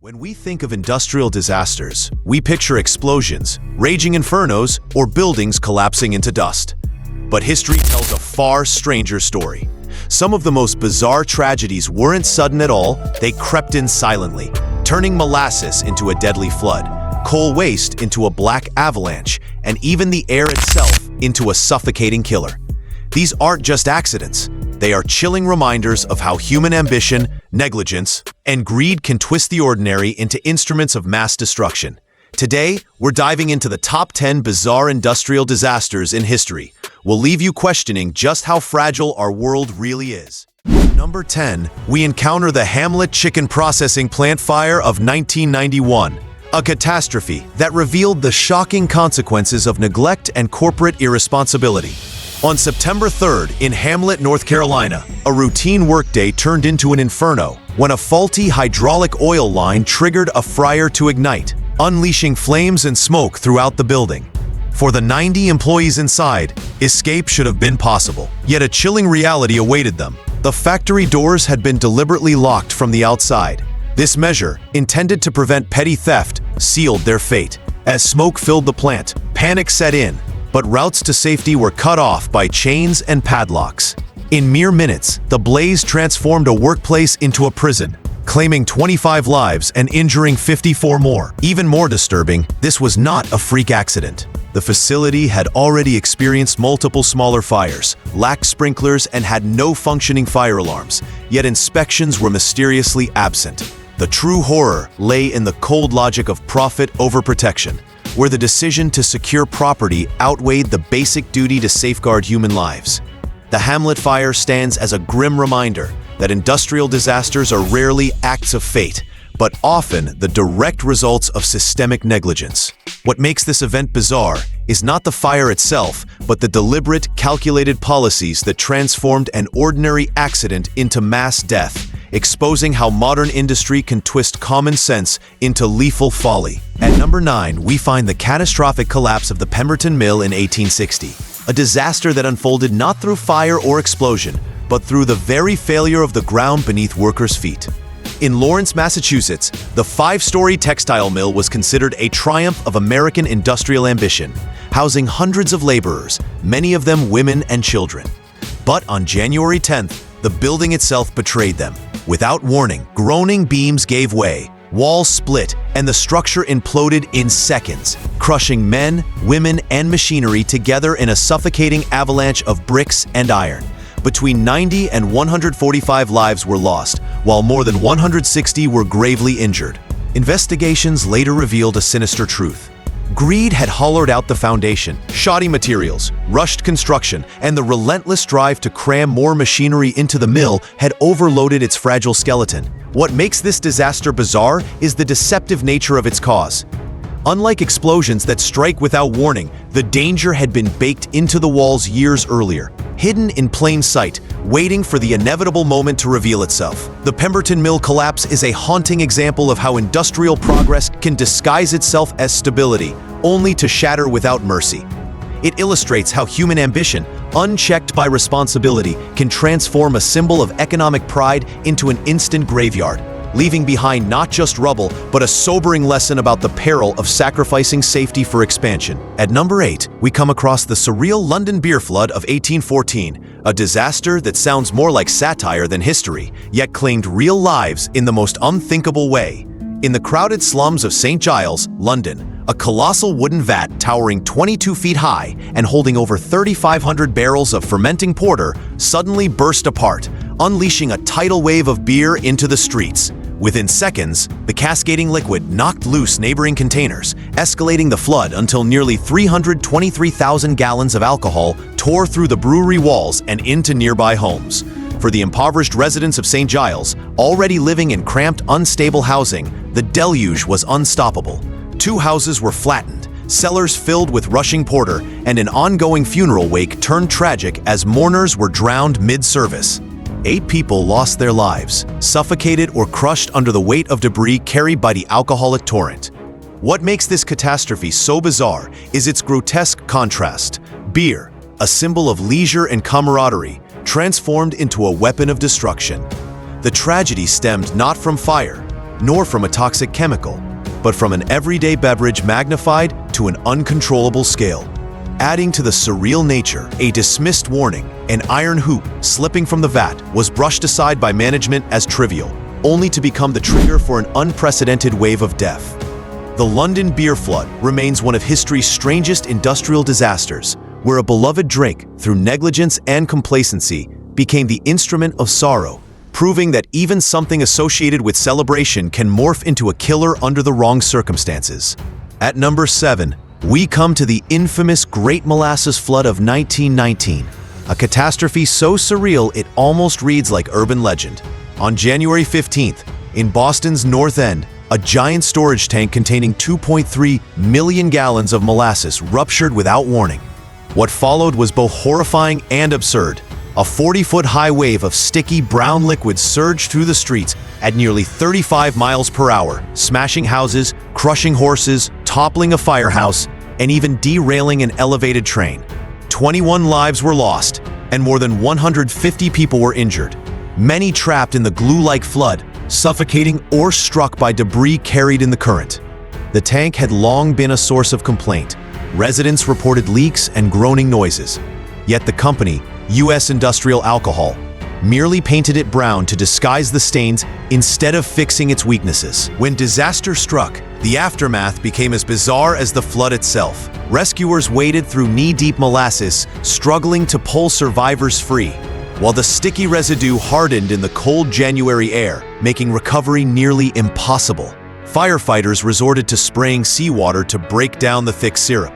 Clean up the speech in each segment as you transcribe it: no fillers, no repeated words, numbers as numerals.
When we think of industrial disasters, we picture explosions, raging infernos, or buildings collapsing into dust. But history tells a far stranger story. Some of the most bizarre tragedies weren't sudden at all, they crept in silently, turning molasses into a deadly flood, coal waste into a black avalanche, and even the air itself into a suffocating killer. These aren't just accidents. They are chilling reminders of how human ambition, negligence, and greed can twist the ordinary into instruments of mass destruction. Today, we're diving into the top 10 bizarre industrial disasters in history. We'll leave you questioning just how fragile our world really is. Number 10, we encounter the Hamlet chicken processing plant fire of 1991. A catastrophe that revealed the shocking consequences of neglect and corporate irresponsibility. On September 3rd, in Hamlet, North Carolina, a routine workday turned into an inferno when a faulty hydraulic oil line triggered a fryer to ignite, unleashing flames and smoke throughout the building. For the 90 employees inside, escape should have been possible, yet a chilling reality awaited them. The factory doors had been deliberately locked from the outside. This measure, intended to prevent petty theft, sealed their fate. As smoke filled the plant, panic set in, but routes to safety were cut off by chains and padlocks. In mere minutes, the blaze transformed a workplace into a prison, claiming 25 lives and injuring 54 more. Even more disturbing, this was not a freak accident. The facility had already experienced multiple smaller fires, lacked sprinklers, and had no functioning fire alarms, yet inspections were mysteriously absent. The true horror lay in the cold logic of profit over protection, where the decision to secure property outweighed the basic duty to safeguard human lives. The Hamlet fire stands as a grim reminder that industrial disasters are rarely acts of fate, but often the direct results of systemic negligence. What makes this event bizarre is not the fire itself, but the deliberate, calculated policies that transformed an ordinary accident into mass death, exposing how modern industry can twist common sense into lethal folly. At number 9, we find the catastrophic collapse of the Pemberton Mill in 1860, a disaster that unfolded not through fire or explosion, but through the very failure of the ground beneath workers' feet. In Lawrence, Massachusetts, the 5-story textile mill was considered a triumph of American industrial ambition, housing hundreds of laborers, many of them women and children. But on January 10th, the building itself betrayed them. Without warning, groaning beams gave way, walls split, and the structure imploded in seconds, crushing men, women, and machinery together in a suffocating avalanche of bricks and iron. Between 90 and 145 lives were lost, while more than 160 were gravely injured. Investigations later revealed a sinister truth. Greed had hollowed out the foundation. Shoddy materials, rushed construction, and the relentless drive to cram more machinery into the mill had overloaded its fragile skeleton. What makes this disaster bizarre is the deceptive nature of its cause. Unlike explosions that strike without warning, the danger had been baked into the walls years earlier, hidden in plain sight, waiting for the inevitable moment to reveal itself. The Pemberton Mill collapse is a haunting example of how industrial progress can disguise itself as stability, only to shatter without mercy. It illustrates how human ambition, unchecked by responsibility, can transform a symbol of economic pride into an instant graveyard, leaving behind not just rubble, but a sobering lesson about the peril of sacrificing safety for expansion. At number 8, we come across the surreal London beer flood of 1814, a disaster that sounds more like satire than history, yet claimed real lives in the most unthinkable way. In the crowded slums of St. Giles, London, a colossal wooden vat towering 22 feet high and holding over 3,500 barrels of fermenting porter suddenly burst apart, unleashing a tidal wave of beer into the streets. Within seconds, the cascading liquid knocked loose neighboring containers, escalating the flood until nearly 323,000 gallons of alcohol tore through the brewery walls and into nearby homes. For the impoverished residents of St. Giles, already living in cramped, unstable housing, the deluge was unstoppable. 2 houses were flattened, cellars filled with rushing porter, and an ongoing funeral wake turned tragic as mourners were drowned mid-service. 8 people lost their lives, suffocated or crushed under the weight of debris carried by the alcoholic torrent. What makes this catastrophe so bizarre is its grotesque contrast. Beer, a symbol of leisure and camaraderie, transformed into a weapon of destruction. The tragedy stemmed not from fire, nor from a toxic chemical, but from an everyday beverage magnified to an uncontrollable scale. Adding to the surreal nature, a dismissed warning, an iron hoop slipping from the vat, was brushed aside by management as trivial, only to become the trigger for an unprecedented wave of death. The London beer flood remains one of history's strangest industrial disasters, where a beloved drink, through negligence and complacency, became the instrument of sorrow, proving that even something associated with celebration can morph into a killer under the wrong circumstances. At number 7, we come to the infamous Great Molasses Flood of 1919, a catastrophe so surreal it almost reads like urban legend. On January 15th, in Boston's North End, a giant storage tank containing 2.3 million gallons of molasses ruptured without warning. What followed was both horrifying and absurd. A 40-foot-high wave of sticky brown liquid surged through the streets at nearly 35 miles per hour, smashing houses, crushing horses, toppling a firehouse, and even derailing an elevated train. 21 lives were lost, and more than 150 people were injured, many trapped in the glue-like flood, suffocating or struck by debris carried in the current. The tank had long been a source of complaint. Residents reported leaks and groaning noises. Yet the company, U.S. Industrial Alcohol, merely painted it brown to disguise the stains instead of fixing its weaknesses. When disaster struck, the aftermath became as bizarre as the flood itself. Rescuers waded through knee-deep molasses, struggling to pull survivors free, while the sticky residue hardened in the cold January air, making recovery nearly impossible. Firefighters resorted to spraying seawater to break down the thick syrup.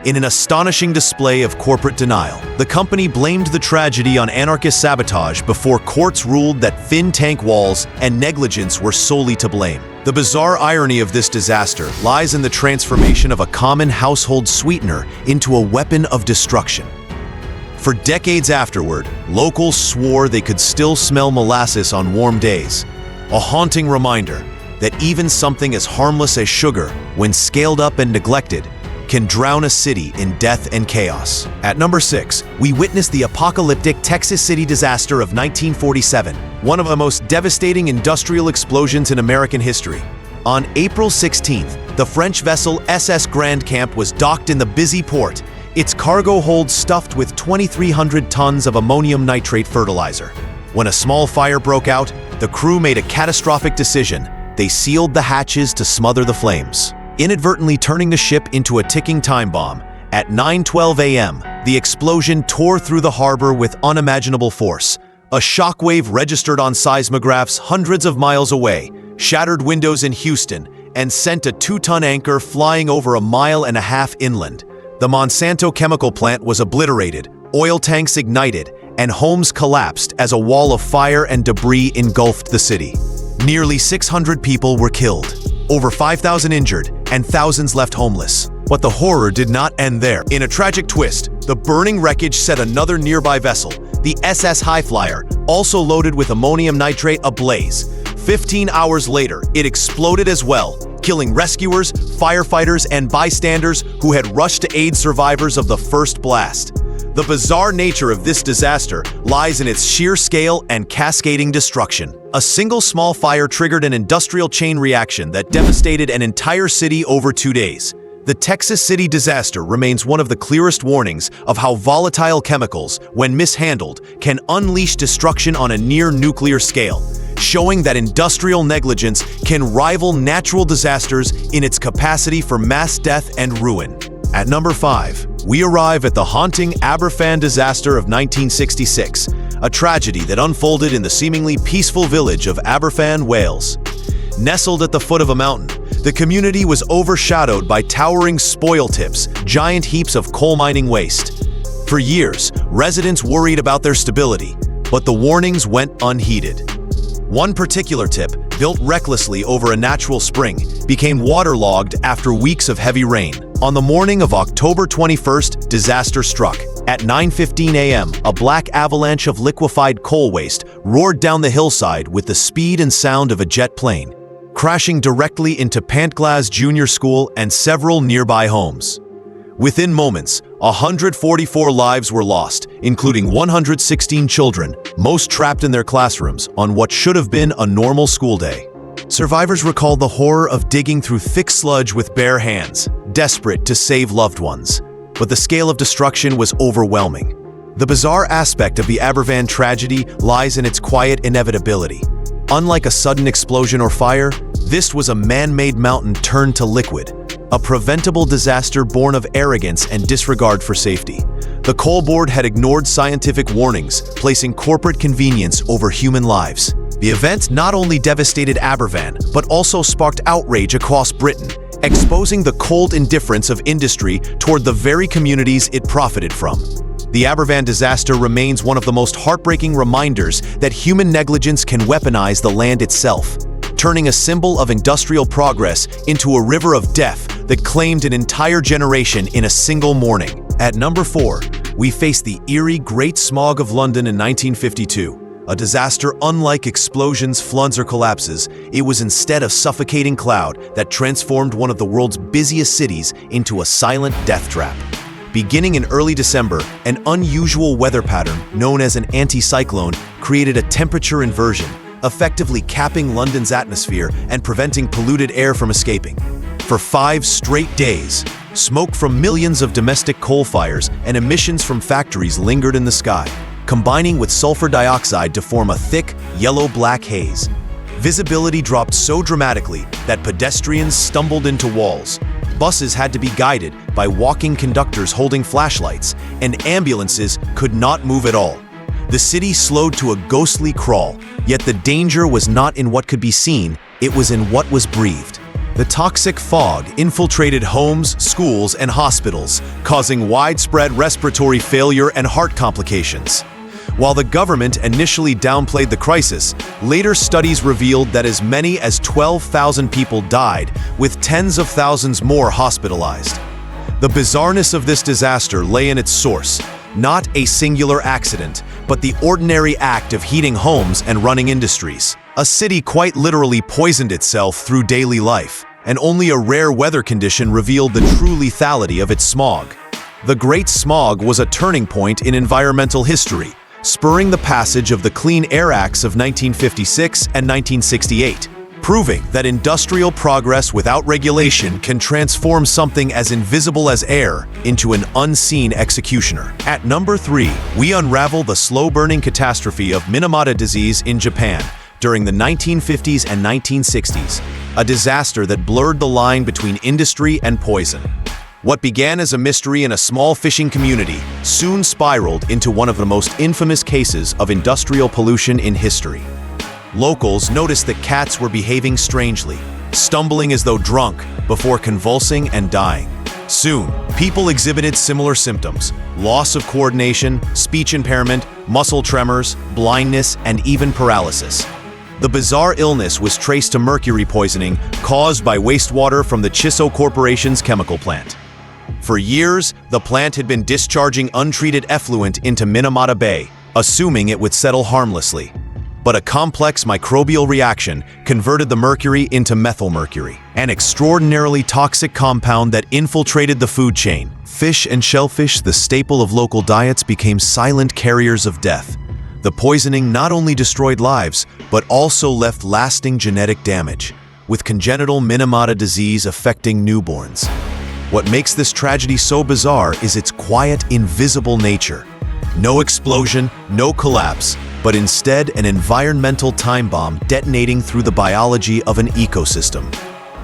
In an astonishing display of corporate denial, the company blamed the tragedy on anarchist sabotage before courts ruled that thin tank walls and negligence were solely to blame. The bizarre irony of this disaster lies in the transformation of a common household sweetener into a weapon of destruction. For decades afterward, locals swore they could still smell molasses on warm days, a haunting reminder that even something as harmless as sugar, when scaled up and neglected, can drown a city in death and chaos. At number 6, we witness the apocalyptic Texas City disaster of 1947, one of the most devastating industrial explosions in American history. On April 16th, the French vessel SS Grand Camp was docked in the busy port, its cargo hold stuffed with 2,300 tons of ammonium nitrate fertilizer. When a small fire broke out, the crew made a catastrophic decision. They sealed the hatches to smother the flames, inadvertently turning the ship into a ticking time bomb. At 9:12 a.m., the explosion tore through the harbor with unimaginable force. A shockwave registered on seismographs hundreds of miles away, shattered windows in Houston, and sent a 2-ton anchor flying over a mile and a half inland. The Monsanto chemical plant was obliterated, oil tanks ignited, and homes collapsed as a wall of fire and debris engulfed the city. Nearly 600 people were killed, over 5,000 injured, and thousands left homeless. But the horror did not end there. In a tragic twist, the burning wreckage set another nearby vessel, the SS Highflyer, also loaded with ammonium nitrate, ablaze. 15 hours later, it exploded as well, killing rescuers, firefighters, and bystanders who had rushed to aid survivors of the first blast. The bizarre nature of this disaster lies in its sheer scale and cascading destruction. A single small fire triggered an industrial chain reaction that devastated an entire city over 2 days. The Texas City disaster remains one of the clearest warnings of how volatile chemicals, when mishandled, can unleash destruction on a near-nuclear scale, showing that industrial negligence can rival natural disasters in its capacity for mass death and ruin. At number 5, we arrive at the haunting Aberfan disaster of 1966, a tragedy that unfolded in the seemingly peaceful village of Aberfan, Wales. Nestled at the foot of a mountain, the community was overshadowed by towering spoil tips, giant heaps of coal mining waste. For years, residents worried about their stability, but the warnings went unheeded. One particular tip, built recklessly over a natural spring, became waterlogged after weeks of heavy rain. On the morning of October 21st, disaster struck. At 9:15 a.m., a black avalanche of liquefied coal waste roared down the hillside with the speed and sound of a jet plane, crashing directly into Pantglas Junior School and several nearby homes. Within moments, 144 lives were lost, including 116 children, most trapped in their classrooms on what should have been a normal school day. Survivors recall the horror of digging through thick sludge with bare hands, desperate to save loved ones. But the scale of destruction was overwhelming. The bizarre aspect of the Aberfan tragedy lies in its quiet inevitability. Unlike a sudden explosion or fire, this was a man-made mountain turned to liquid, a preventable disaster born of arrogance and disregard for safety. The coal board had ignored scientific warnings, placing corporate convenience over human lives. The event not only devastated Aberfan, but also sparked outrage across Britain, exposing the cold indifference of industry toward the very communities it profited from. The Aberfan disaster remains one of the most heartbreaking reminders that human negligence can weaponize the land itself, turning a symbol of industrial progress into a river of death that claimed an entire generation in a single morning. At number 4, we face the eerie Great Smog of London in 1952. A disaster unlike explosions, floods, or collapses. It was instead a suffocating cloud that transformed one of the world's busiest cities into a silent death trap. Beginning in early December, an unusual weather pattern known as an anticyclone created a temperature inversion, effectively capping London's atmosphere and preventing polluted air from escaping. For 5 straight days, smoke from millions of domestic coal fires and emissions from factories lingered in the sky, combining with sulfur dioxide to form a thick, yellow-black haze. Visibility dropped so dramatically that pedestrians stumbled into walls. Buses had to be guided by walking conductors holding flashlights, and ambulances could not move at all. The city slowed to a ghostly crawl, yet the danger was not in what could be seen, it was in what was breathed. The toxic fog infiltrated homes, schools, and hospitals, causing widespread respiratory failure and heart complications. While the government initially downplayed the crisis, later studies revealed that as many as 12,000 people died, with tens of thousands more hospitalized. The bizarreness of this disaster lay in its source, not a singular accident, but the ordinary act of heating homes and running industries. A city quite literally poisoned itself through daily life, and only a rare weather condition revealed the true lethality of its smog. The Great Smog was a turning point in environmental history, spurring the passage of the Clean Air Acts of 1956 and 1968, proving that industrial progress without regulation can transform something as invisible as air into an unseen executioner. At number 3, we unravel the slow-burning catastrophe of Minamata disease in Japan during the 1950s and 1960s, a disaster that blurred the line between industry and poison. What began as a mystery in a small fishing community soon spiraled into one of the most infamous cases of industrial pollution in history. Locals noticed that cats were behaving strangely, stumbling as though drunk before convulsing and dying. Soon, people exhibited similar symptoms: loss of coordination, speech impairment, muscle tremors, blindness, and even paralysis. The bizarre illness was traced to mercury poisoning caused by wastewater from the Chiso Corporation's chemical plant. For years, the plant had been discharging untreated effluent into Minamata Bay, assuming it would settle harmlessly. But a complex microbial reaction converted the mercury into methylmercury, an extraordinarily toxic compound that infiltrated the food chain. Fish and shellfish, the staple of local diets, became silent carriers of death. The poisoning not only destroyed lives, but also left lasting genetic damage, with congenital Minamata disease affecting newborns. What makes this tragedy so bizarre is its quiet, invisible nature. No explosion, no collapse, but instead an environmental time bomb detonating through the biology of an ecosystem.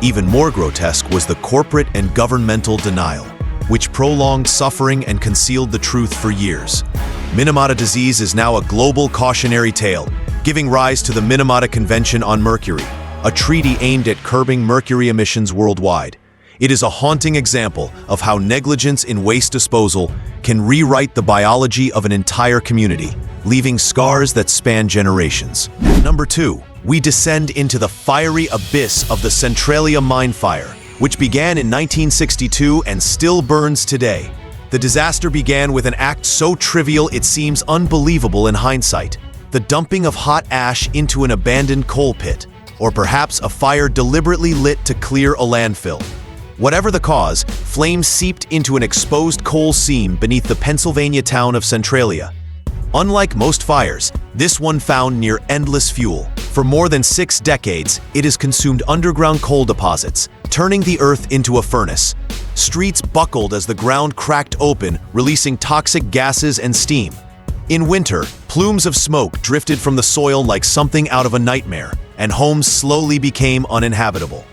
Even more grotesque was the corporate and governmental denial, which prolonged suffering and concealed the truth for years. Minamata disease is now a global cautionary tale, giving rise to the Minamata Convention on Mercury, a treaty aimed at curbing mercury emissions worldwide. It is a haunting example of how negligence in waste disposal can rewrite the biology of an entire community, leaving scars that span generations. At number 2, we descend into the fiery abyss of the Centralia mine fire, which began in 1962 and still burns today. The disaster began with an act so trivial it seems unbelievable in hindsight: the dumping of hot ash into an abandoned coal pit, or perhaps a fire deliberately lit to clear a landfill. Whatever the cause, flames seeped into an exposed coal seam beneath the Pennsylvania town of Centralia. Unlike most fires, this one found near endless fuel. For more than 6 decades, it has consumed underground coal deposits, turning the earth into a furnace. Streets buckled as the ground cracked open, releasing toxic gases and steam. In winter, plumes of smoke drifted from the soil like something out of a nightmare, and homes slowly became uninhabitable.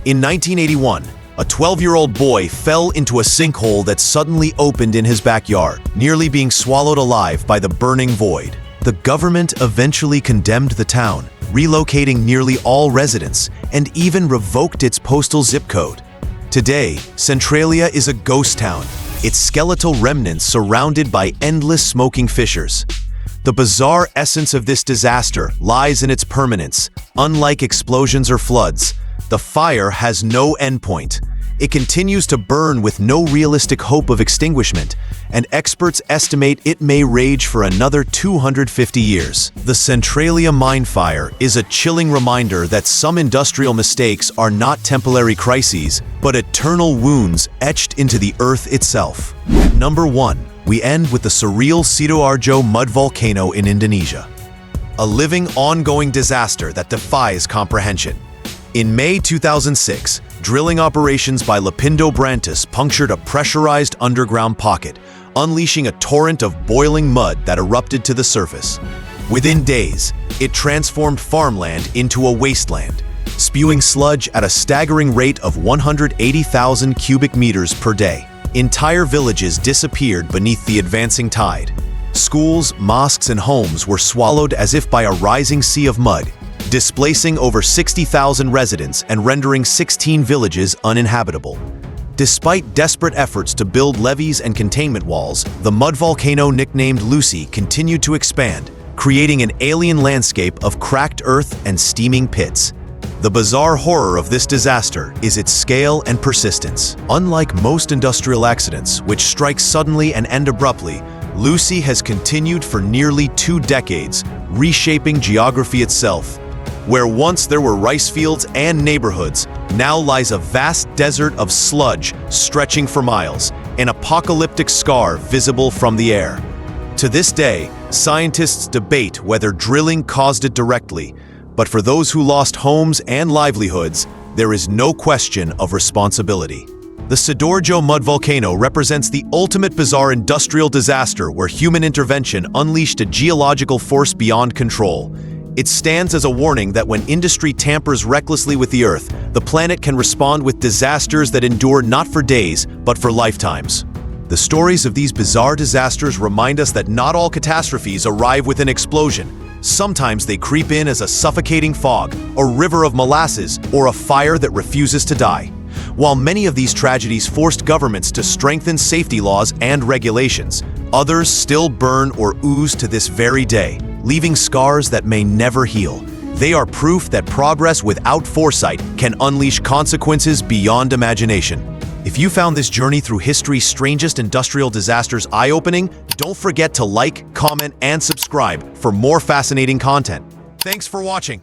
In 1981, a 12-year-old boy fell into a sinkhole that suddenly opened in his backyard, nearly being swallowed alive by the burning void. The government eventually condemned the town, relocating nearly all residents, and even revoked its postal zip code. Today, Centralia is a ghost town, its skeletal remnants surrounded by endless smoking fissures. The bizarre essence of this disaster lies in its permanence. Unlike explosions or floods, the fire has no endpoint. It continues to burn with no realistic hope of extinguishment, and experts estimate it may rage for another 250 years. The Centralia mine fire is a chilling reminder that some industrial mistakes are not temporary crises, but eternal wounds etched into the earth itself. Number 1. We end with the surreal Sidoarjo mud volcano in Indonesia. A living, ongoing disaster that defies comprehension. In May 2006, drilling operations by Lapindo Brantis punctured a pressurized underground pocket, unleashing a torrent of boiling mud that erupted to the surface. Within days, it transformed farmland into a wasteland, spewing sludge at a staggering rate of 180,000 cubic meters per day. Entire villages disappeared beneath the advancing tide. Schools, mosques, and homes were swallowed as if by a rising sea of mud, displacing over 60,000 residents and rendering 16 villages uninhabitable. Despite desperate efforts to build levees and containment walls, the mud volcano nicknamed Lucy continued to expand, creating an alien landscape of cracked earth and steaming pits. The bizarre horror of this disaster is its scale and persistence. Unlike most industrial accidents, which strike suddenly and end abruptly, Lucy has continued for nearly 2 decades, reshaping geography itself. Where once there were rice fields and neighborhoods, now lies a vast desert of sludge stretching for miles, an apocalyptic scar visible from the air. To this day, scientists debate whether drilling caused it directly, but for those who lost homes and livelihoods, there is no question of responsibility. The Sidoarjo mud volcano represents the ultimate bizarre industrial disaster where human intervention unleashed a geological force beyond control. It stands as a warning that when industry tampers recklessly with the earth, the planet can respond with disasters that endure not for days, but for lifetimes. The stories of these bizarre disasters remind us that not all catastrophes arrive with an explosion. Sometimes they creep in as a suffocating fog, a river of molasses, or a fire that refuses to die. While many of these tragedies forced governments to strengthen safety laws and regulations, others still burn or ooze to this very day, leaving scars that may never heal. They are proof that progress without foresight can unleash consequences beyond imagination. If you found this journey through history's strangest industrial disasters eye-opening, don't forget to like, comment, and subscribe for more fascinating content. Thanks for watching.